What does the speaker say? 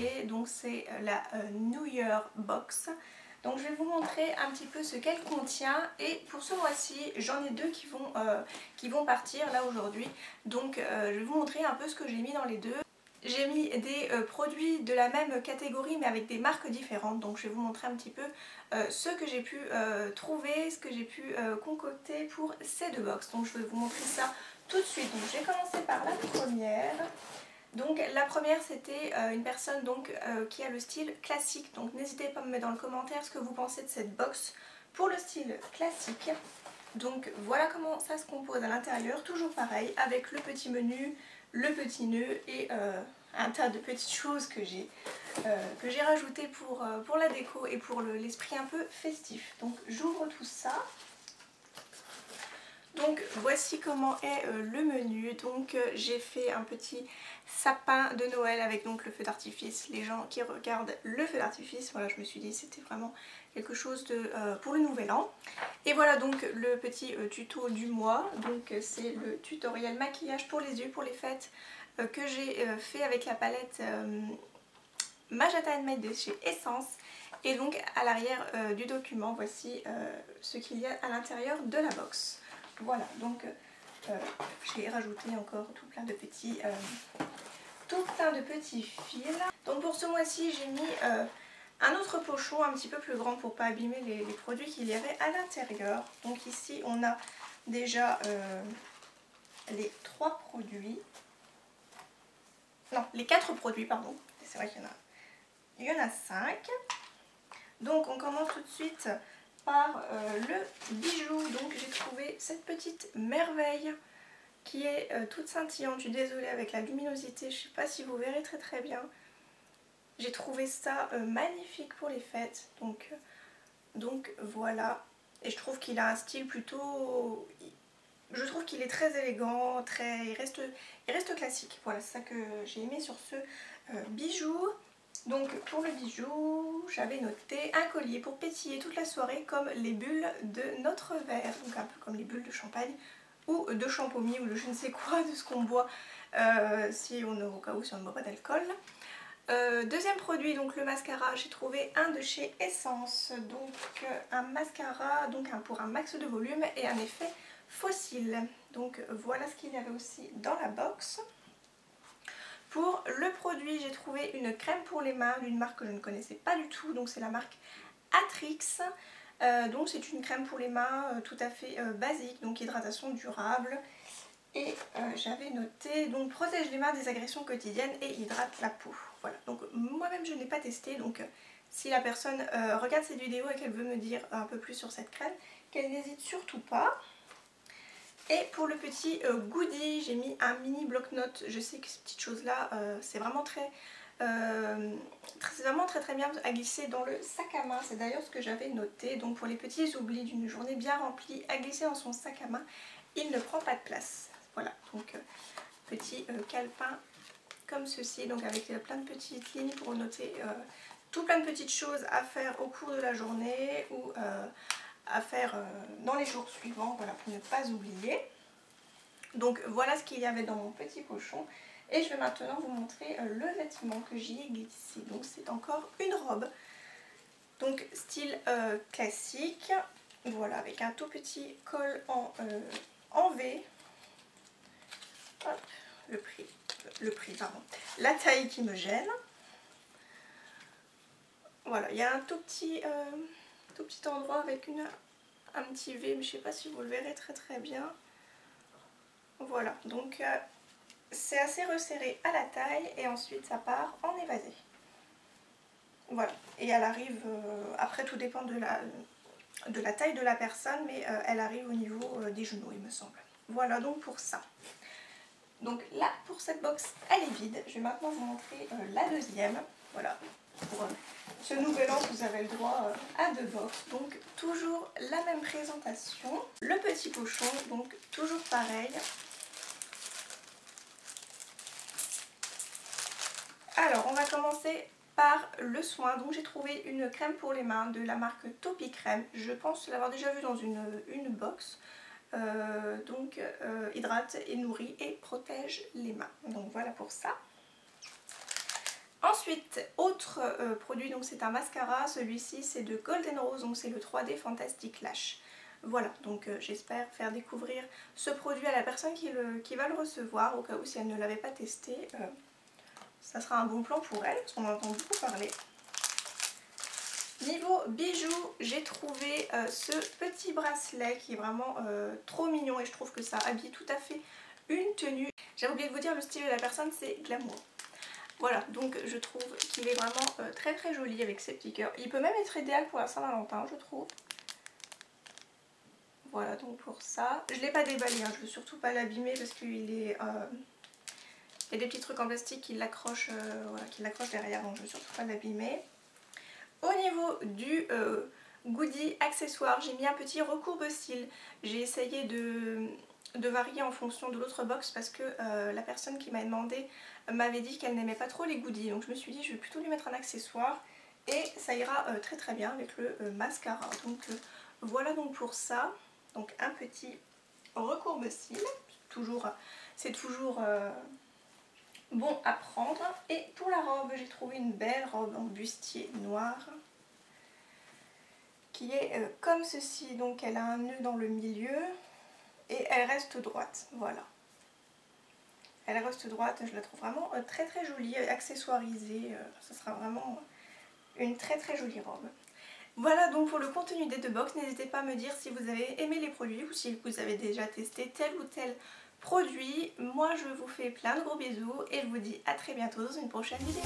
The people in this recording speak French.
j'ai, donc c'est la New Year Box. Donc je vais vous montrer un petit peu ce qu'elle contient, et pour ce mois-ci j'en ai deux qui vont partir là aujourd'hui. Donc je vais vous montrer un peu ce que j'ai mis dans les deux. J'ai mis des produits de la même catégorie mais avec des marques différentes, donc je vais vous montrer un petit peu ce que j'ai pu trouver, ce que j'ai pu concocter pour ces deux box. Donc je vais vous montrer ça tout de suite. Donc je vais commencer par la première. Donc la première, c'était une personne qui a le style classique, donc n'hésitez pas à me mettre dans le commentaire ce que vous pensez de cette box pour le style classique. Donc voilà comment ça se compose à l'intérieur, toujours pareil, avec le petit menu, le petit nœud et un tas de petites choses que j'ai rajouté pour la déco et pour l'esprit un peu festif. Donc j'ouvre tout ça. Donc voici comment est le menu. Donc j'ai fait un petit sapin de Noël avec donc le feu d'artifice. Les gens qui regardent le feu d'artifice, voilà, je me suis dit c'était vraiment quelque chose pour le nouvel an. Et voilà donc le petit tuto du mois. Donc c'est le tutoriel maquillage pour les yeux pour les fêtes que j'ai fait avec la palette Magenta Handmade de chez Essence. Et donc à l'arrière du document, voici ce qu'il y a à l'intérieur de la box. Voilà, donc j'ai rajouté encore tout plein de petits fils. Donc pour ce mois-ci, j'ai mis un autre pochon un petit peu plus grand pour pas abîmer les produits qu'il y avait à l'intérieur. Donc ici, on a déjà les 3 produits. Non, les 4 produits, pardon. C'est vrai qu'il y en a 5. Donc on commence tout de suite par le bijou. Donc j'ai trouvé cette petite merveille qui est toute scintillante. Je suis désolée avec la luminosité, je ne sais pas si vous verrez très bien. J'ai trouvé ça magnifique pour les fêtes. Donc voilà. Et je trouve qu'il a un style plutôt... Je trouve qu'il est très élégant, il reste classique. Voilà, c'est ça que j'ai aimé sur ce bijou. Donc pour le bijou, j'avais noté un collier pour pétiller toute la soirée comme les bulles de notre verre. Donc un peu comme les bulles de champagne ou de champomis ou de je ne sais quoi, de ce qu'on boit au cas où si on ne boit pas d'alcool. Deuxième produit, donc le mascara, j'ai trouvé un de chez Essence. Donc un mascara pour un max de volume et un effet fossile. Donc voilà ce qu'il y avait aussi dans la box. Pour le produit, j'ai trouvé une crème pour les mains d'une marque que je ne connaissais pas du tout, donc c'est la marque Atrix. Donc c'est une crème pour les mains tout à fait basique, donc hydratation durable. Et j'avais noté, donc protège les mains des agressions quotidiennes et hydrate la peau. Voilà, donc moi-même je n'ai pas testé, donc si la personne regarde cette vidéo et qu'elle veut me dire un peu plus sur cette crème, qu'elle n'hésite surtout pas. Et pour le petit goodie, j'ai mis un mini bloc-notes. Je sais que ces petites choses-là, c'est vraiment très bien à glisser dans le sac à main. C'est d'ailleurs ce que j'avais noté. Donc pour les petits oublis d'une journée bien remplie, à glisser dans son sac à main, il ne prend pas de place. Voilà, donc petit calepin comme ceci, donc avec plein de petites lignes pour noter tout plein de petites choses à faire au cours de la journée ou à faire dans les jours suivants, voilà, pour ne pas oublier. Donc voilà ce qu'il y avait dans mon petit pochon, et je vais maintenant vous montrer le vêtement que j'y ai glissé. Donc c'est encore une robe, donc style classique, voilà, avec un tout petit col en V. Hop, la taille qui me gêne. Voilà, il y a un tout petit endroit avec un petit V, mais je ne sais pas si vous le verrez très bien. Voilà, donc c'est assez resserré à la taille et ensuite ça part en évasé. Voilà, et elle arrive, après tout dépend de la taille de la personne, mais elle arrive au niveau des genoux il me semble. Voilà donc pour ça. Donc là pour cette box elle est vide, je vais maintenant vous montrer la deuxième. Voilà, pour ce nouvel an vous avez le droit à 2 box, donc toujours la même présentation. Le petit pochon, donc toujours pareil. Alors on va commencer par le soin. Donc j'ai trouvé une crème pour les mains de la marque Topi Crème. Je pense l'avoir déjà vue dans une box. Hydrate et nourrit et protège les mains. Donc voilà pour ça. Ensuite, autre produit, donc c'est un mascara, celui-ci c'est de Golden Rose, donc c'est le 3D Fantastic Lash. Voilà, donc j'espère faire découvrir ce produit à la personne qui va le recevoir, au cas où si elle ne l'avait pas testé, ça sera un bon plan pour elle, parce qu'on en entend beaucoup parler. Niveau bijoux, j'ai trouvé ce petit bracelet qui est vraiment trop mignon et je trouve que ça habille tout à fait une tenue. J'avais oublié de vous dire, le style de la personne c'est Glamour. Voilà, donc je trouve qu'il est vraiment très très joli avec ses petits cœurs. Il peut même être idéal pour la Saint-Valentin, je trouve. Voilà, donc pour ça. Je ne l'ai pas déballé, hein, je veux surtout pas l'abîmer parce qu'il est... il y a des petits trucs en plastique qui l'accrochent derrière, donc je veux surtout pas l'abîmer. Au niveau du goodie accessoire, j'ai mis un petit recourbe-cils. J'ai essayé de varier en fonction de l'autre box parce que la personne qui m'a demandé m'avait dit qu'elle n'aimait pas trop les goodies. Donc je me suis dit je vais plutôt lui mettre un accessoire et ça ira très très bien avec le mascara. Donc voilà donc pour ça. Donc un petit recourbe-cils. C'est toujours bon à prendre. Et pour la robe, j'ai trouvé une belle robe en bustier noir qui est comme ceci. Donc elle a un nœud dans le milieu et elle reste droite. Voilà. Elle reste droite, je la trouve vraiment très très jolie, accessoirisée. Ça sera vraiment une très très jolie robe. Voilà donc pour le contenu des deux box. N'hésitez pas à me dire si vous avez aimé les produits ou si vous avez déjà testé tel ou tel produit. Moi je vous fais plein de gros bisous et je vous dis à très bientôt dans une prochaine vidéo.